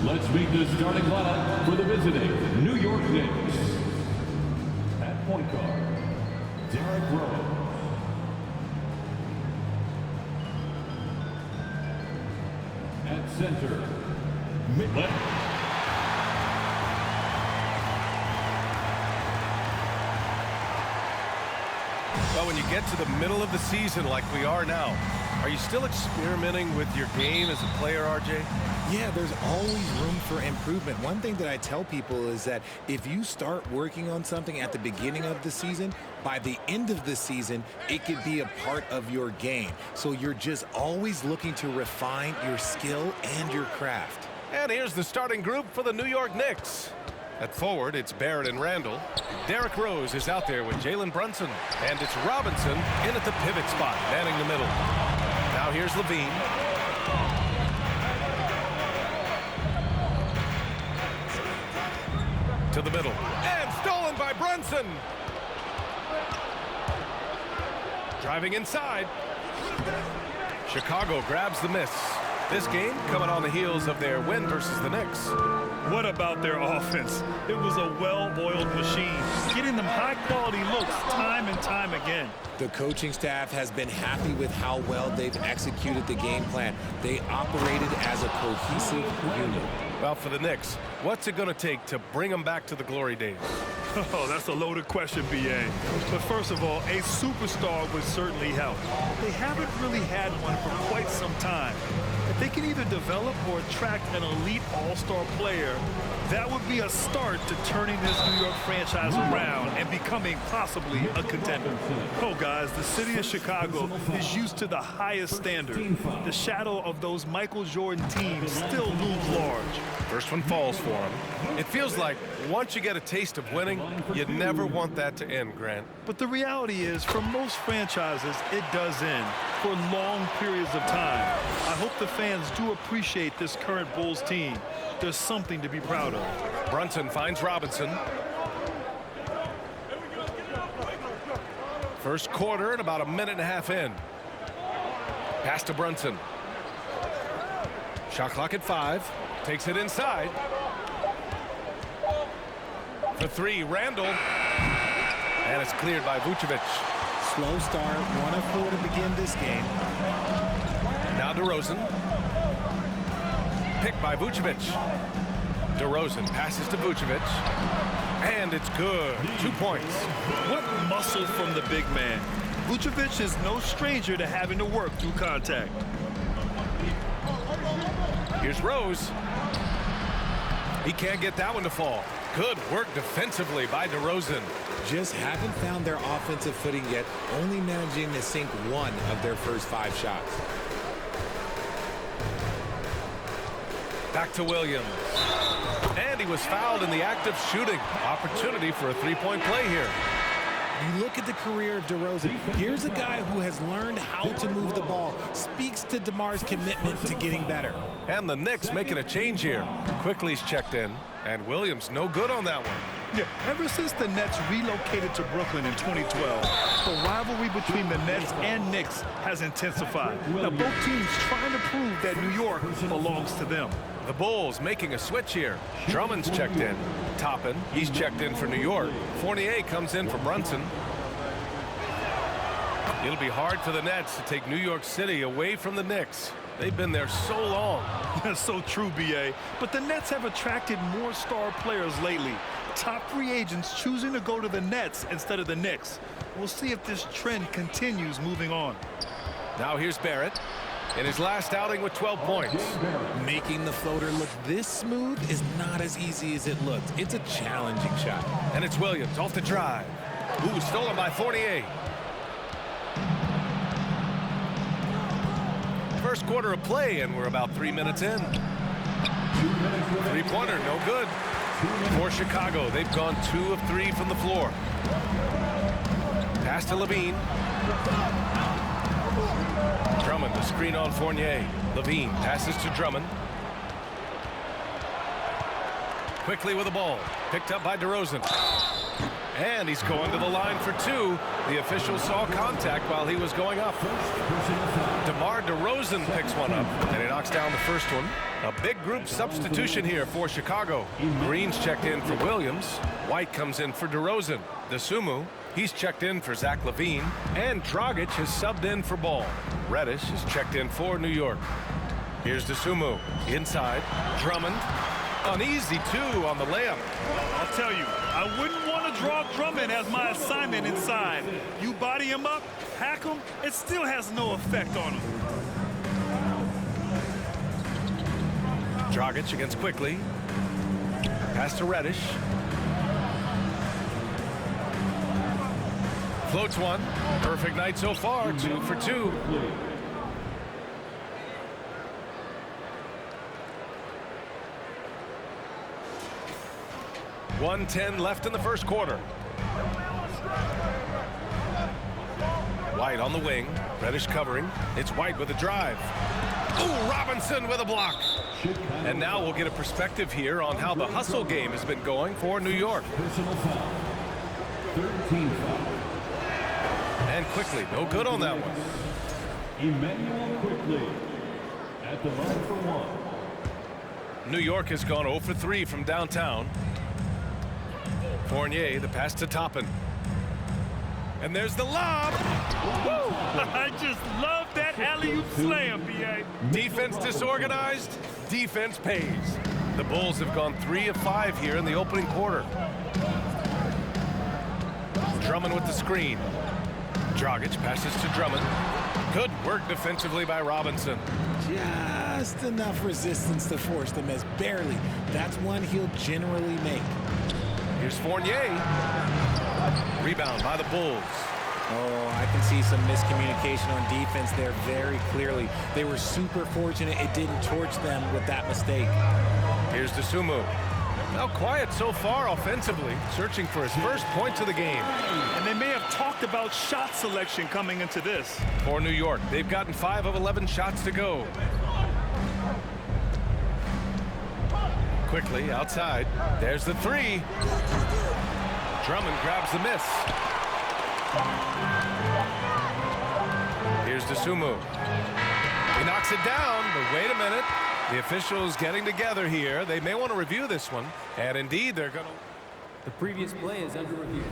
Let's meet the starting lineup for the visiting New York Knicks. At point guard, Derrick Rose. At center, Well, when you get to the middle of the season like we are now, are you still experimenting with your game as a player, RJ? Yeah, there's always room for improvement. One thing that I tell people is that if you start working on something at the beginning of the season, by the end of the season, it could be a part of your game. So you're just always looking to refine your skill and your craft. And here's the starting group for the New York Knicks. At forward, it's Barrett and Randall. Derrick Rose is out there with Jalen Brunson. And it's Robinson in at the pivot spot, manning the middle. Now here's Levine. To the middle. And stolen by Brunson. Driving inside. Chicago grabs the miss. This game coming on the heels of their win versus the Knicks. What about their offense? It was a well-oiled machine, getting them high-quality looks time and time again. The coaching staff has been happy with how well they've executed the game plan. They operated as a cohesive unit. Well, for the Knicks, what's it going to take to bring them back to the glory days? Oh, that's a loaded question, B.A. But first of all, a superstar would certainly help. They haven't really had one for quite some time. If they can either develop or attract an elite all-star player, that would be a start to turning this New York franchise around and becoming possibly a contender. Oh, guys, the city of Chicago is used to the highest standard. The shadow of those Michael Jordan teams still looms large. First one falls for him. It feels like once you get a taste of winning, you never want that to end, Grant. But the reality is, for most franchises, it does end for long periods of time. I hope the fans do appreciate this current Bulls team. There's something to be proud of. Brunson finds Robinson. First quarter and about a minute and a half in. Pass to Brunson. Shot clock at 5. Takes it inside. For 3, Randall. And it's cleared by Vucevic. Slow start, 1 of 4 to begin this game. Now DeRozan. Picked by Vucevic. DeRozan passes to Vucevic. And it's good. 2 points. What muscle from the big man. Vucevic is no stranger to having to work through contact. Here's Rose. He can't get that one to fall. Good work defensively by DeRozan. Just haven't found their offensive footing yet, only managing to sink 1 of their first 5 shots. Back to Williams. And he was fouled in the act of shooting. Opportunity for a 3-point play here. You look at the career of DeRozan. Here's a guy who has learned how to move the ball. Speaks to DeMar's commitment to getting better. And the Knicks making a change here. Quickly's checked in. And Williams no good on that one. Yeah, ever since the Nets relocated to Brooklyn in 2012, the rivalry between the Nets and Knicks has intensified. Now, both teams trying to prove that New York belongs to them. The Bulls making a switch here. Drummond's checked in. Toppin, he's checked in for New York. Fournier comes in for Brunson. It'll be hard for the Nets to take New York City away from the Knicks. They've been there so long. That's so true, B.A. But the Nets have attracted more star players lately. Top free agents choosing to go to the Nets instead of the Knicks. We'll see if this trend continues moving on. Now here's Barrett in his last outing with 12 points. Making the floater look this smooth is not as easy as it looks. It's a challenging shot. And it's Williams off the drive. Ooh, stolen by Fournier. First quarter of play, and we're about 3 minutes in. 3-pointer, no good. For Chicago, they've gone 2 of 3 from the floor. Pass to Levine. Drummond, the screen on Fournier. Levine passes to Drummond. Quickly with the ball. Picked up by DeRozan. And he's going to the line for 2. The official saw contact while he was going up. DeMar DeMar DeRozan picks one up, and he knocks down the first one. A big group substitution here for Chicago. Green's checked in for Williams. White comes in for DeRozan. DeSumo, he's checked in for Zach LaVine. And Dragic has subbed in for Ball. Reddish is checked in for New York. Here's DeSumo. Inside. Drummond. An easy two on the layup. I'll tell you, I wouldn't want to draw Drummond as my assignment inside. You body him up, hack him, it still has no effect on him. Dragic against Quickly. Pass to Reddish. Floats one. Perfect night so far. 2 for 2. 1:10 left in the first quarter. White on the wing. Reddish covering. It's White with a drive. Ooh, Robinson with a block. And now we'll get a perspective here on how the hustle game has been going for New York. Personal foul. 13 foul. And Quickly, no good on that one. Emmanuel Quickly at the line for one. New York has gone 0 for 3 from downtown. Fournier, the pass to Toppin. And there's the lob. Woo! I just love that alley-oop slam, B.A. Defense disorganized, defense pays. The Bulls have gone 3 of 5 here in the opening quarter. Drummond with the screen. Dragic passes to Drummond. Good work defensively by Robinson. Just enough resistance to force the miss. Barely. That's one he'll generally make. Here's Fournier. Rebound by the Bulls. Oh, I can see some miscommunication on defense there very clearly. They were super fortunate it didn't torch them with that mistake. Here's DeSumo. Now quiet so far offensively, searching for his first points of the game. And they may have talked about shot selection coming into this. For New York, they've gotten 5 of 11 shots to go. Quickly outside. There's the 3. Drummond grabs the miss. Here's DeSumo. He knocks it down, but wait a minute. The officials getting together here. They may want to review this one. And indeed, they're going to. The previous play is under review.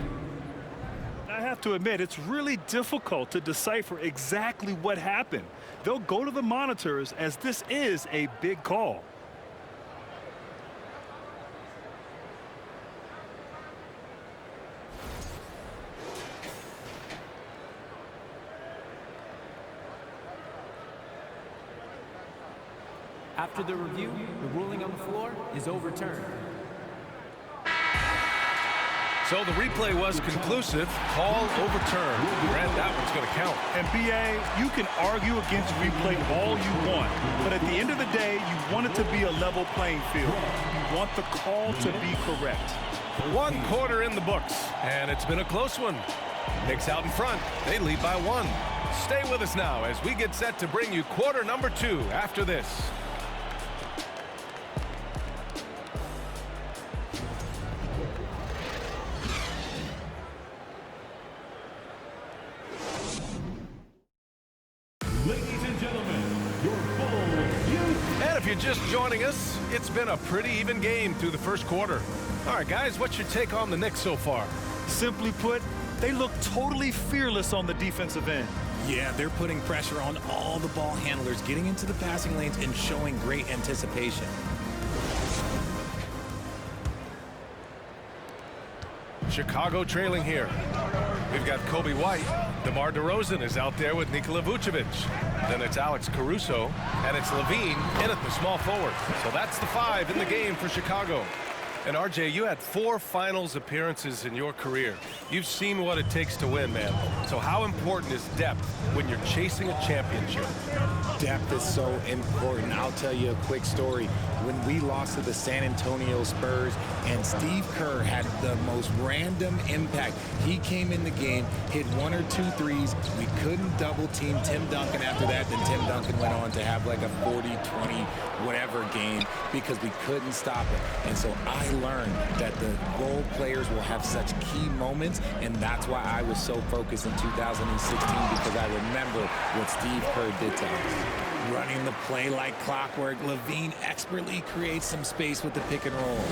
I have to admit, it's really difficult to decipher exactly what happened. They'll go to the monitors as this is a big call. After the review, the ruling on the floor is overturned. So the replay was conclusive. Call overturned. Grant, that one's going to count. And B.A., you can argue against replay all you want, but at the end of the day, you want it to be a level playing field. You want the call to be correct. 1 quarter in the books, and it's been a close one. Knicks out in front. They lead by 1. Stay with us now as we get set to bring you quarter number 2 after this. Ladies and gentlemen, your Bulls youth. And if you're just joining us, it's been a pretty even game through the first quarter. All right, guys, what's your take on the Knicks so far? Simply put, they look totally fearless on the defensive end. Yeah, they're putting pressure on all the ball handlers, getting into the passing lanes and showing great anticipation. Chicago trailing here. We've got Kobe White. DeMar DeRozan is out there with Nikola Vucevic. Then it's Alex Caruso, and it's LaVine in at the small forward. So that's the 5 in the game for Chicago. And RJ, you had 4 finals appearances in your career. You've seen what it takes to win, man. So how important is depth when you're chasing a championship? Depth is so important. I'll tell you a quick story. When we lost to the San Antonio Spurs and Steve Kerr had the most random impact. He came in the game, hit 1 or 2 threes. We couldn't double team Tim Duncan after that. Then Tim Duncan went on to have like a 40-20 whatever game because we couldn't stop it. And so I learned that the role players will have such key moments, and that's why I was so focused in 2016, because I remember what Steve Kerr did to us. Running the play like clockwork, Levine expertly creates some space with the pick and roll.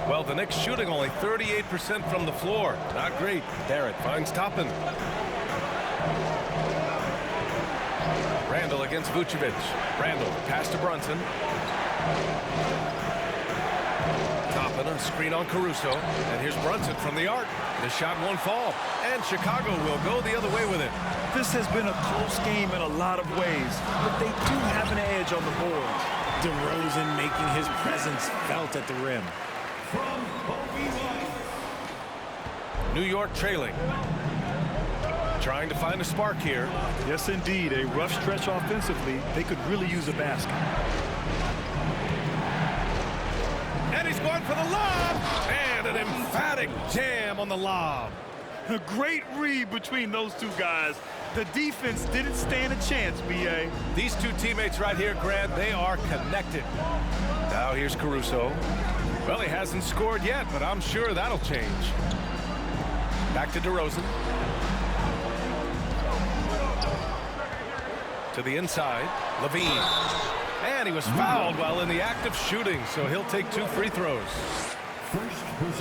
Well, the Knicks shooting only 38% from the floor. Not great. Barrett finds Toppin. Randall against Vucevic. Randall, pass to Brunson. Toppin, a screen on Caruso. And here's Brunson from the arc. The shot won't fall. And Chicago will go the other way with it. This has been a close game in a lot of ways, but they do have an edge on the board. DeRozan making his presence felt at the rim. New York trailing. Trying to find a spark here. Yes, indeed. A rough stretch offensively. They could really use a basket. And he's going for the lob. And an emphatic jam on the lob. A great read between those two guys. The defense didn't stand a chance, B.A. These two teammates right here, Grant, they are connected. Now here's Caruso. Well, he hasn't scored yet, but I'm sure that'll change. Back to DeRozan. To the inside, Levine. And he was fouled while in the act of shooting, so he'll take 2 free throws.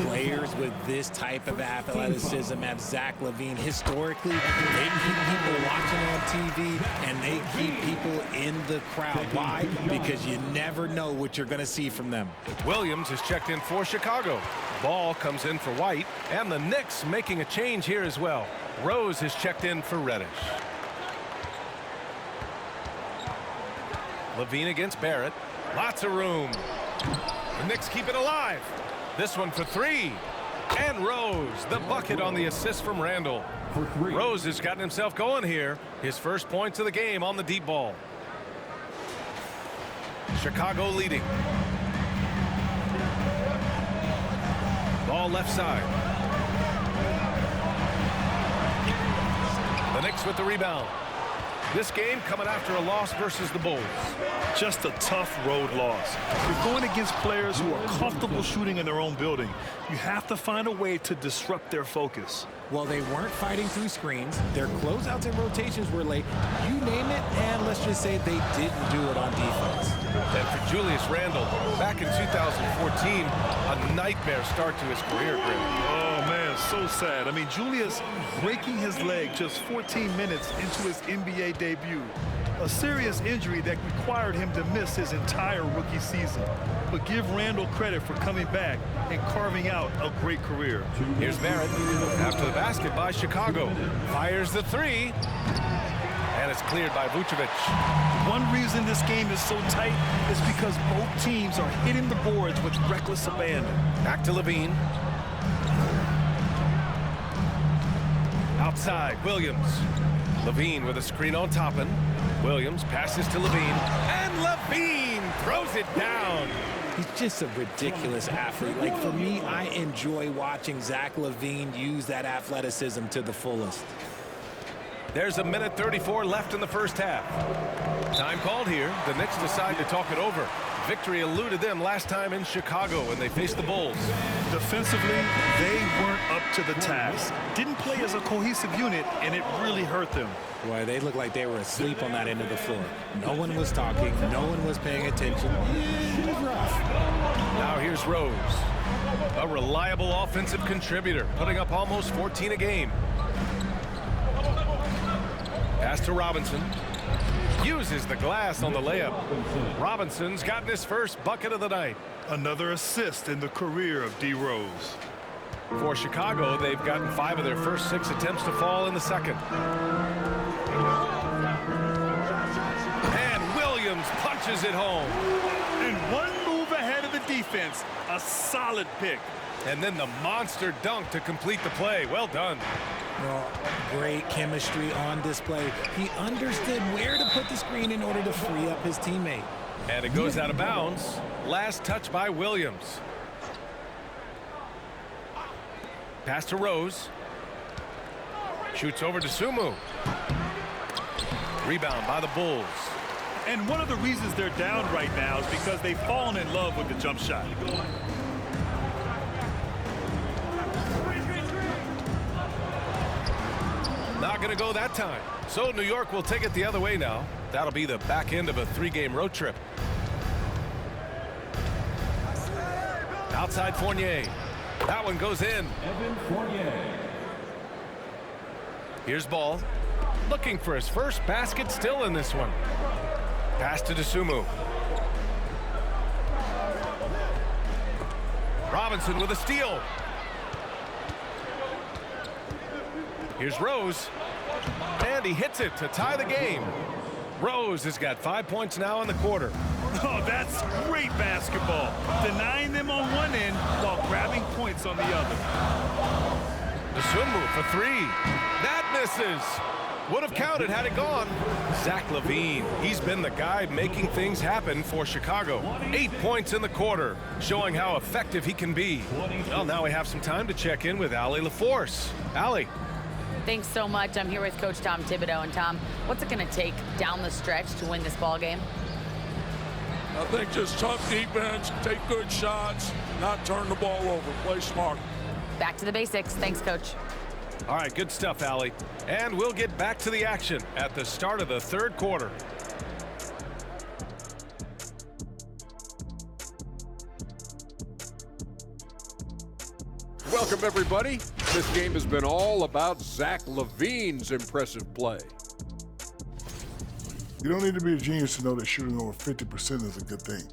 Players with this type of athleticism at Zach LaVine, historically, they keep people watching on TV and they keep people in the crowd. Why? Because you never know what you're going to see from them. Williams is checked in for Chicago. Ball comes in for White, and the Knicks making a change here as well. Rose is checked in for Reddish. Levine against Barrett. Lots of room. The Knicks keep it alive. This one for 3. And Rose, the bucket on the assist from Randall. Rose has gotten himself going here. His first points of the game on the deep ball. Chicago leading. Ball left side. The Knicks with the rebound. This game coming after a loss versus the Bulls. Just a tough road loss. You're going against players who are comfortable shooting in their own building. You have to find a way to disrupt their focus. Well, they weren't fighting through screens. Their closeouts and rotations were late. You name it, and let's just say they didn't do it on defense. And for Julius Randle, back in 2014, a nightmare start to his career, Greg. Oh, man, so sad. I mean, Julius breaking his leg just 14 minutes into his NBA debut. A serious injury that required him to miss his entire rookie season. But give Randall credit for coming back and carving out a great career. Here's Barrett after the basket by Chicago. Fires the 3. And it's cleared by Vucevic. One reason this game is so tight is because both teams are hitting the boards with reckless abandon. Back to Levine. Outside, Williams. Levine with a screen on Toppin. Williams passes to Levine. And Levine throws it down. He's just a ridiculous athlete. Like, for me, I enjoy watching Zach LaVine use that athleticism to the fullest. There's a minute 34 left in the first half. Time called here. The Knicks decide to talk it over. Victory eluded them last time in Chicago when they faced the Bulls. Defensively, they weren't up to the task. Didn't play as a cohesive unit, and it really hurt them. Boy, they looked like they were asleep on that end of the floor. No one was talking. No one was paying attention. It was rough. Now here's Rose. A reliable offensive contributor, putting up almost 14 a game. Pass to Robinson. Uses the glass on the layup. Robinson's gotten his first bucket of the night. Another assist in the career of D. Rose. For Chicago, they've gotten 5 of their first 6 attempts to fall in the second. And Williams punches it home. And one move ahead of the defense. A solid pick. And then the monster dunk to complete the play. Well done. Well, great chemistry on display. He understood where to put the screen in order to free up his teammate. And it goes out of bounds. Last touch by Williams. Pass to Rose. Shoots over to Sumu. Rebound by the Bulls. And one of the reasons they're down right now is because they've fallen in love with the jump shot. Not going to go that time. So New York will take it the other way now. That'll be the back end of a 3-game road trip. Outside Fournier. That one goes in. Evan Fournier. Here's Ball. Looking for his first basket still in this one. Pass to DeSumo. Robinson with a steal. Here's Rose. And he hits it to tie the game. Rose has got 5 points now in the quarter. Oh, that's great basketball. Denying them on one end while grabbing points on the other. DeSumo for 3. That misses. Would have counted had it gone. Zach LaVine, he's been the guy making things happen for Chicago. 8 points in the quarter, showing how effective he can be. Well, now we have some time to check in with Allie LaForce. Allie. Thanks so much. I'm here with Coach Tom Thibodeau. And Tom, what's it going to take down the stretch to win this ball game? I think just tough defense, take good shots, not turn the ball over, play smart. Back to the basics. Thanks, Coach. All right, good stuff, Allie. And we'll get back to the action at the start of the third quarter. Welcome, everybody. This game has been all about Zach LaVine's impressive play. You don't need to be a genius to know that shooting over 50% is a good thing.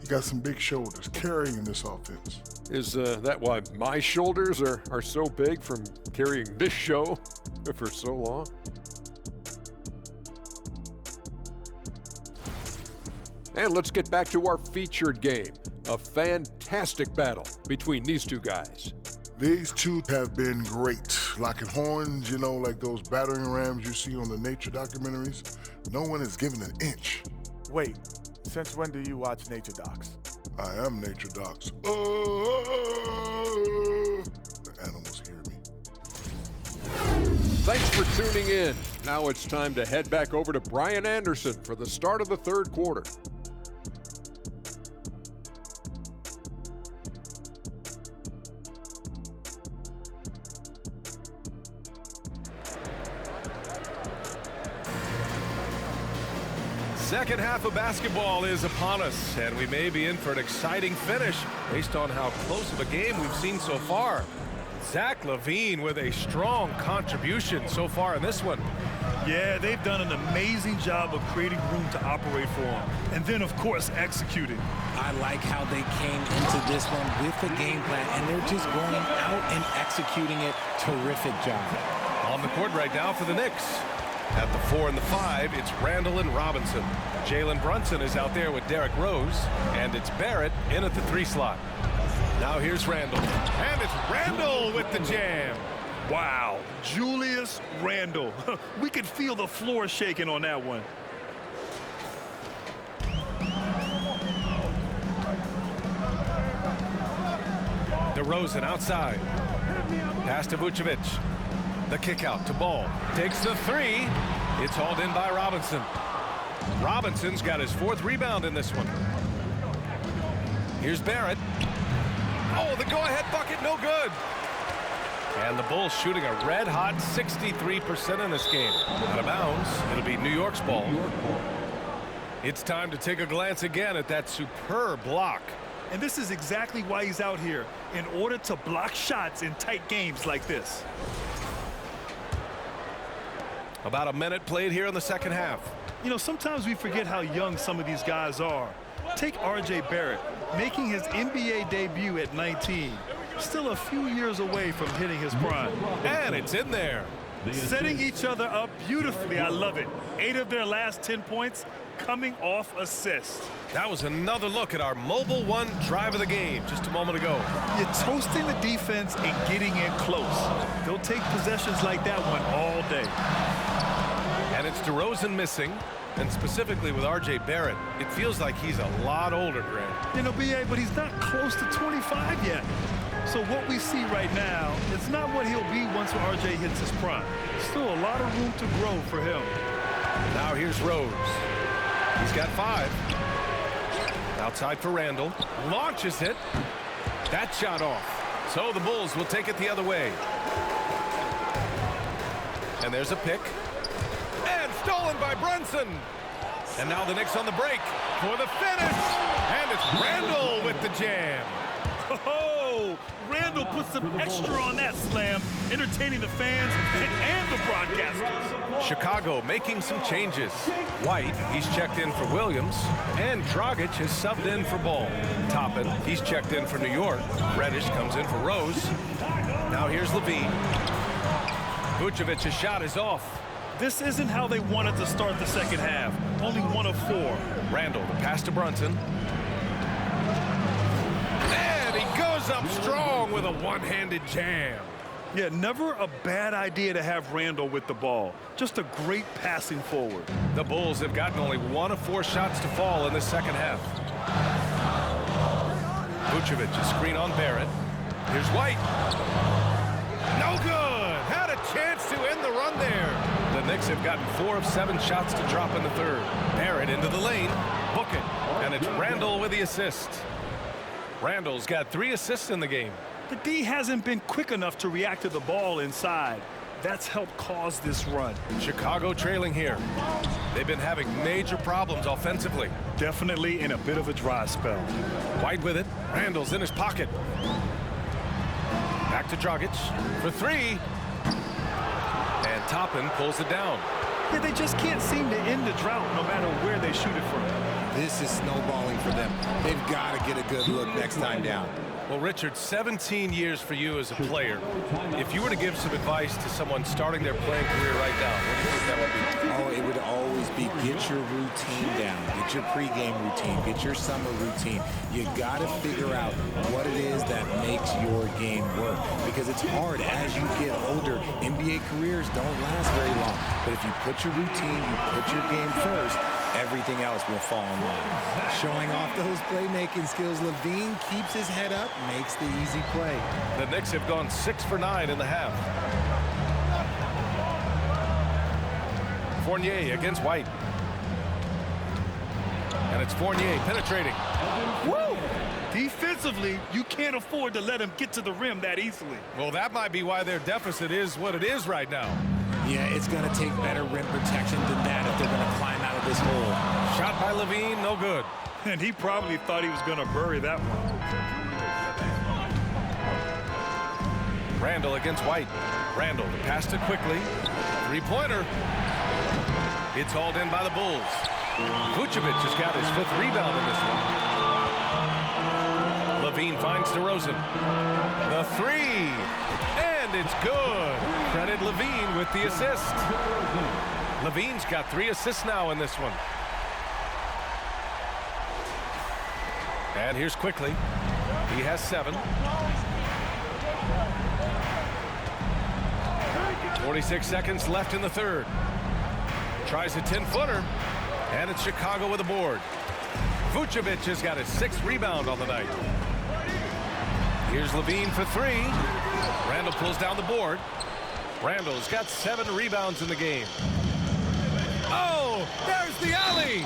He got some big shoulders carrying this offense. Is that why my shoulders are so big from carrying this show for so long? And let's get back to our featured game. A fantastic battle between these two guys. These two have been great. Locking horns, you know, like those battering rams you see on the nature documentaries. No one is given an inch. Wait, since when do you watch nature docs? I am nature docs. The animals hear me. Thanks for tuning in. Now it's time to head back over to Brian Anderson for the start of the third quarter. Second half of basketball is upon us, and we may be in for an exciting finish based on how close of a game we've seen so far. Zach LaVine with a strong contribution so far in this one. Yeah, they've done an amazing job of creating room to operate for him. And then, of course, executing. I like how they came into this one with a game plan, and they're just going out and executing it. Terrific job. On the court right now for the Knicks. At the 4 and the 5, it's Randall and Robinson. Jalen Brunson is out there with Derrick Rose, and it's Barrett in at the 3 slot. Now here's Randall, and it's Randall with the jam. Wow, Julius Randle. We could feel the floor shaking on that one. DeRozan outside. Pass to Vucevic. The kick out to Ball. Takes the 3. It's hauled in by Robinson. Robinson's got his 4th rebound in this one. Here's Barrett. Oh, the go-ahead bucket, no good. And the Bulls shooting a red-hot 63% in this game. Out of bounds, it'll be New York's ball. It's time to take a glance again at that superb block. And this is exactly why he's out here, in order to block shots in tight games like this. About a minute played here in the second half. You know, sometimes we forget how young some of these guys are. Take R.J. Barrett, making his NBA debut at 19. Still a few years away from hitting his prime. And it's in there. Setting each other up beautifully. I love it. 8 of their last 10 points coming off assists. That was another look at our Mobile One drive of the game just a moment ago. You're toasting the defense and getting in close. They'll take possessions like that one all day. And it's DeRozan missing, and specifically with R.J. Barrett, it feels like he's a lot older, Grant. You know, B.A., but he's not close to 25 yet. So what we see right now is not what he'll be once R.J. hits his prime. Still a lot of room to grow for him. Now here's Rose. He's got 5. Outside for Randall. Launches it. That shot off. So the Bulls will take it the other way. And there's a pick. And stolen by Brunson. And now the Knicks on the break for the finish. And it's Randall with the jam. Oh, Randall put some extra on that slam, entertaining the fans and the broadcasters. Chicago making some changes. White, he's checked in for Williams. And Dragic has subbed in for Ball. Toppin, he's checked in for New York. Reddish comes in for Rose. Now here's Levine. Vucevic's shot is off. This isn't how they wanted to start the second half. Only 1 of 4. Randall, the pass to Brunson. And he goes up strong with a one-handed jam. Yeah, never a bad idea to have Randall with the ball. Just a great passing forward. The Bulls have gotten only 1 of 4 shots to fall in the second half. Vucevic, a screen on Barrett. Here's White. No good. Had a chance to end the run there. The Knicks have gotten 4 of 7 shots to drop in the third. Barrett into the lane. Book it. And it's Randall with the assist. Randall's got 3 assists in the game. The D hasn't been quick enough to react to the ball inside. That's helped cause this run. Chicago trailing here. They've been having major problems offensively. Definitely in a bit of a dry spell. White with it. Randall's in his pocket. Back to Dragic for 3. And Toppin pulls it down. Yeah, they just can't seem to end the drought no matter where they shoot it from. This is snowballing for them. They've got to get a good look next time down. Well, Richard, 17 years for you as a player. If you were to give some advice to someone starting their playing career right now, what do you think that would be? Oh, it would always be get your routine down. Get your pregame routine. Get your summer routine. You got to figure out what it is that makes your game work. Because it's hard as you get older. NBA careers don't last very long. But if you put your routine, you put your game first, everything else will fall in line. Showing off those playmaking skills, Levine keeps his head up, makes the easy play. The Knicks have gone 6 for 9 in the half. Fournier against White. And it's Fournier penetrating. Woo! Defensively, you can't afford to let him get to the rim that easily. Well, that might be why their deficit is what it is right now. Yeah, it's going to take better rim protection than that if they're going to climb out of this hole. Shot by Levine, no good. And he probably thought he was going to bury that one. Randall against White. Randall passed it quickly. 3-pointer. It's hauled in by the Bulls. Vucevic has got his 5th rebound in this one. Levine finds DeRozan. The 3. And it's good. Credit Levine with the assist. Levine's got 3 assists now in this one. And here's Quickly. He has 7. 46 seconds left in the third. Tries a 10-footer. And it's Chicago with a board. Vucevic has got his 6th rebound on the night. Here's Levine for 3. Randall pulls down the board. Randall's got 7 rebounds in the game. Oh, there's the alley.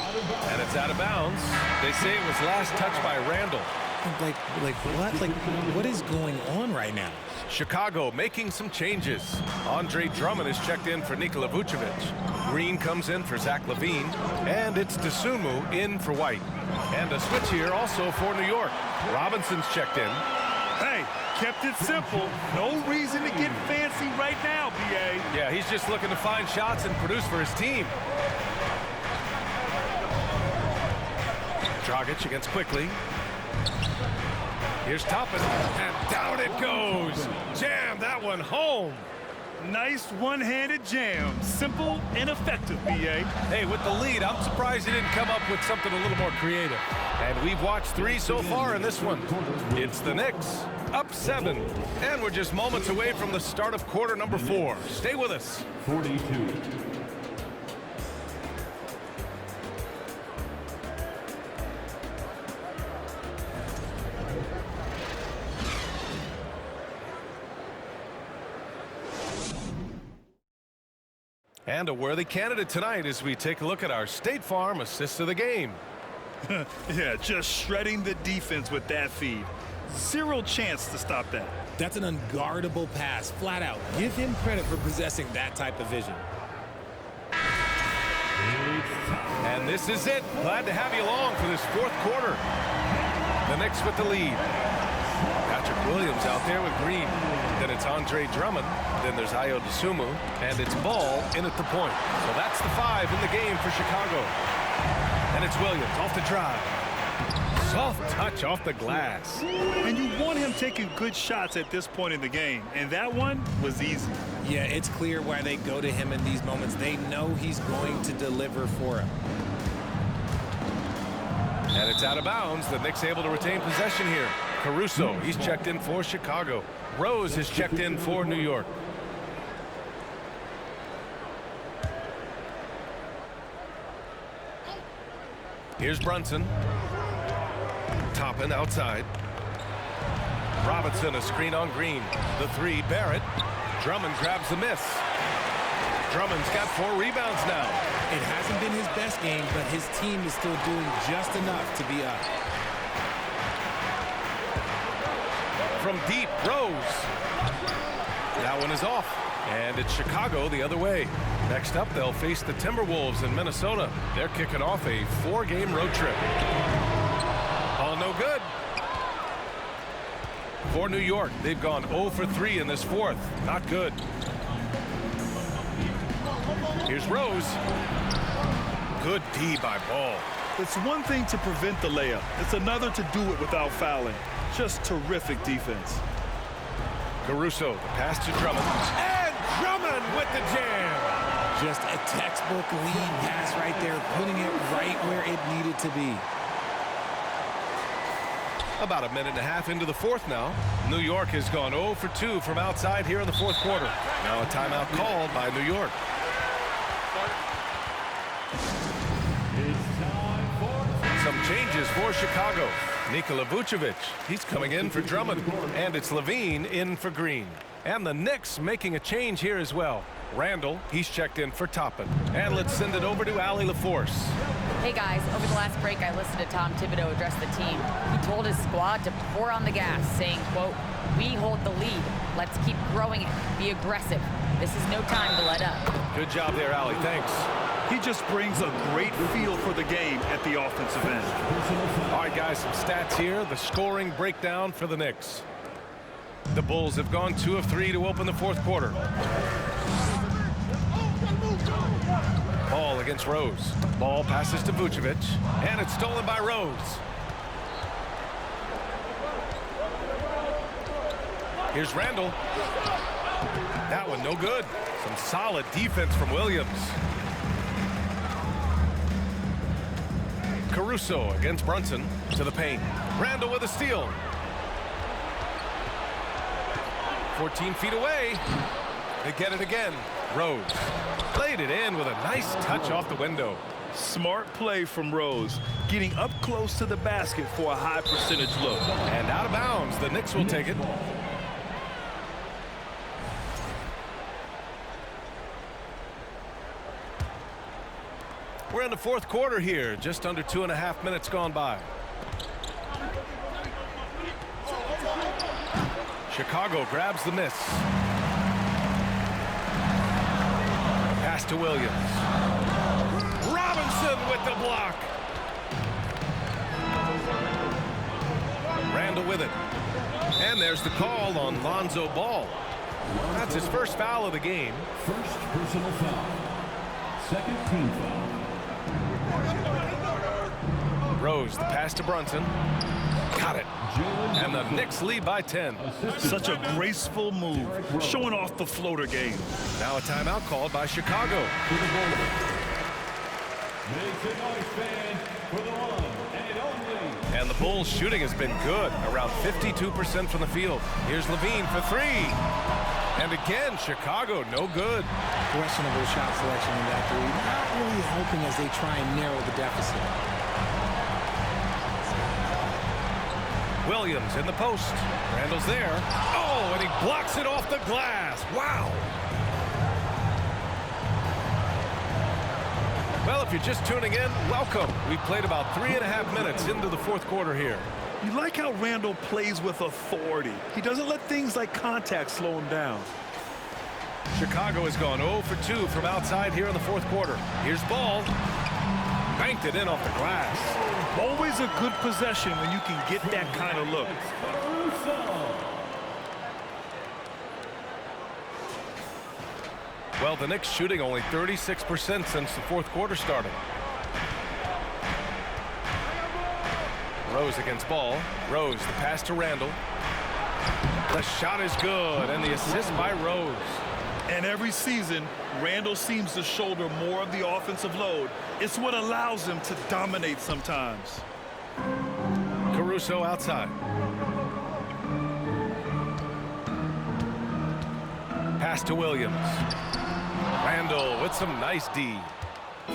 And it's out of bounds. They say it was last touched by Randall. Like what? Like, what is going on right now? Chicago making some changes. Andre Drummond is checked in for Nikola Vucevic. Green comes in for Zach LaVine. And it's Dosunmu in for White. And a switch here also for New York. Robinson's checked in. Hey, kept it simple. No reason to get fancy right now, B.A. Yeah, he's just looking to find shots and produce for his team. Dragic against Quickly. Here's Toppin, and down it goes. Jam that one home. Nice one-handed jam. Simple and effective, B.A. Hey, with the lead, I'm surprised he didn't come up with something a little more creative. And we've watched 3 so far in this one. It's the Knicks, up 7. And we're just moments away from the start of quarter number 4. Stay with us. 42. And a worthy candidate tonight as we take a look at our State Farm assist of the game. Yeah, just shredding the defense with that feed. 0 chance to stop that. That's an unguardable pass, flat out. Give him credit for possessing that type of vision. And this is it. Glad to have you along for this fourth quarter. The Knicks with the lead. Patrick Williams out there with Green. Then it's Andre Drummond. Then there's Ayo Dosunmu. And it's Ball in at the point. So that's the 5 in the game for Chicago. And it's Williams off the drive. Soft touch off the glass. And you want him taking good shots at this point in the game. And that one was easy. Yeah, it's clear why they go to him in these moments. They know he's going to deliver for him. And it's out of bounds. The Knicks able to retain possession here. Caruso, he's checked in for Chicago. Rose has checked in for New York. Here's Brunson. Toppin outside. Robinson, a screen on Green. The 3, Barrett. Drummond grabs the miss. Drummond's got 4 rebounds now. It hasn't been his best game, but his team is still doing just enough to be up. From deep, Rose. That one is off. And it's Chicago the other way. Next up, they'll face the Timberwolves in Minnesota. They're kicking off a 4-game road trip. All no good. For New York, they've gone 0 for 3 in this fourth. Not good. Here's Rose. Good D by Ball. It's one thing to prevent the layup. It's another to do it without fouling. Just terrific defense. Caruso, the pass to Drummond. And Drummond with the jam. Just a textbook lead pass right there, putting it right where it needed to be. About a minute and a half into the fourth now. New York has gone 0 for 2 from outside here in the fourth quarter. Now a timeout called by New York. Some changes for Chicago. Nikola Vucevic, he's coming in for Drummond. And it's Levine in for Green. And the Knicks making a change here as well. Randall, he's checked in for Toppin. And let's send it over to Allie LaForce. Hey guys, over the last break I listened to Tom Thibodeau address the team. He told his squad to pour on the gas, saying, quote, "We hold the lead. Let's keep growing it. Be aggressive. This is no time to let up." Good job there, Allie. Thanks. He just brings a great feel for the game at the offensive end. All right, guys, some stats here. The scoring breakdown for the Knicks. The Bulls have gone 2 of 3 to open the fourth quarter. Ball against Rose. Ball passes to Vucevic, and it's stolen by Rose. Here's Randall. That one no good. Some solid defense from Williams. Caruso against Brunson to the paint. Randall with a steal. 14 feet away. They get it again. Rose played it in with a nice touch off the window. Smart play from Rose, getting up close to the basket for a high percentage look. And out of bounds, the Knicks will take it. We're in the fourth quarter here, just under 2.5 minutes gone by. Chicago grabs the miss. Pass to Williams. Robinson with the block. Randall with it. And there's the call on Lonzo Ball. That's his first foul of the game. First personal foul. Second team foul. Rose, the pass to Brunson. Got it. And the Knicks lead by 10. Such a graceful move, showing off the floater game. Now a timeout called by Chicago. Make some noise, fans, for the one and only. And the Bulls' shooting has been good, around 52% from the field. Here's Levine for 3. And again, Chicago, no good. Questionable shot selection in that three. Not really helping as they try and narrow the deficit. Williams in the post. Randall's there. Oh, and he blocks it off the glass. Wow. Well, if you're just tuning in, welcome. We've played about 3.5 minutes into the fourth quarter here. You like how Randall plays with authority. He doesn't let things like contact slow him down. Chicago has gone 0 for 2 from outside here in the fourth quarter. Here's ball. Banked it in off the glass. Always a good possession when you can get that kind of look. Well, the Knicks shooting only 36% since the fourth quarter started. Rose against ball. Rose, the pass to Randall. The shot is good, and the assist by Rose. And every season, Randall seems to shoulder more of the offensive load. It's what allows him to dominate sometimes. Caruso outside. Pass to Williams. Randall with some nice D.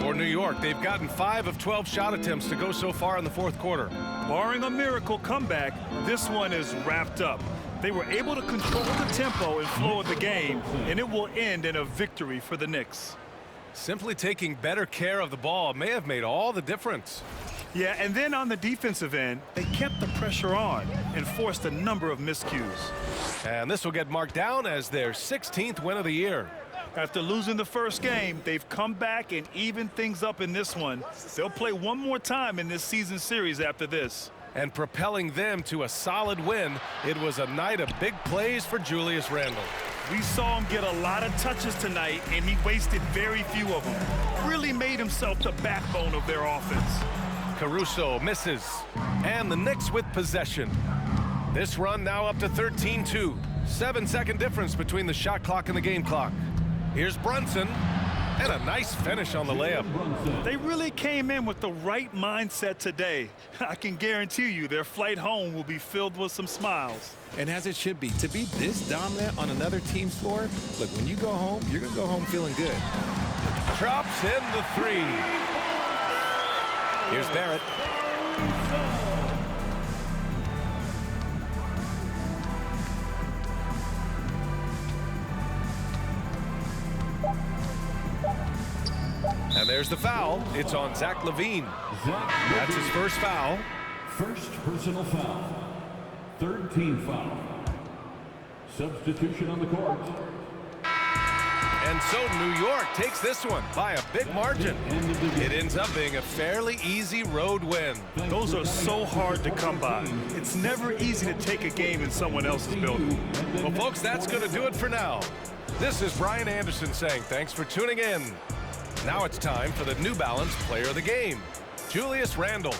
For New York, they've gotten 5 of 12 shot attempts to go so far in the fourth quarter. Barring a miracle comeback, this one is wrapped up. They were able to control the tempo and flow of the game, and it will end in a victory for the Knicks. Simply taking better care of the ball may have made all the difference. Yeah, and then on the defensive end, they kept the pressure on and forced a number of miscues. And this will get marked down as their 16th win of the year. After losing the first game, they've come back and evened things up in this one. They'll play one more time in this season series after this. And propelling them to a solid win, it was a night of big plays for Julius Randle. We saw him get a lot of touches tonight, and he wasted very few of them. Really made himself the backbone of their offense. Caruso misses, and the Knicks with possession. This run now up to 13-2. 7-second difference between the shot clock and the game clock. Here's Brunson, and a nice finish on the layup. They really came in with the right mindset today. I can guarantee you their flight home will be filled with some smiles. And as it should be. To be this dominant on another team's floor, look, when you go home, you're going to go home feeling good. Drops in the 3. Here's Barrett. And there's the foul. It's on Zach LaVine. That's his first foul. First personal foul. Third team foul. Substitution on the court. And so New York takes this one by a big margin. It ends up being a fairly easy road win. Those are so hard to come by. It's never easy to take a game in someone else's building. Well, folks, that's going to do it for now. This is Brian Anderson saying thanks for tuning in. Now it's time for the New Balance Player of the Game, Julius Randle.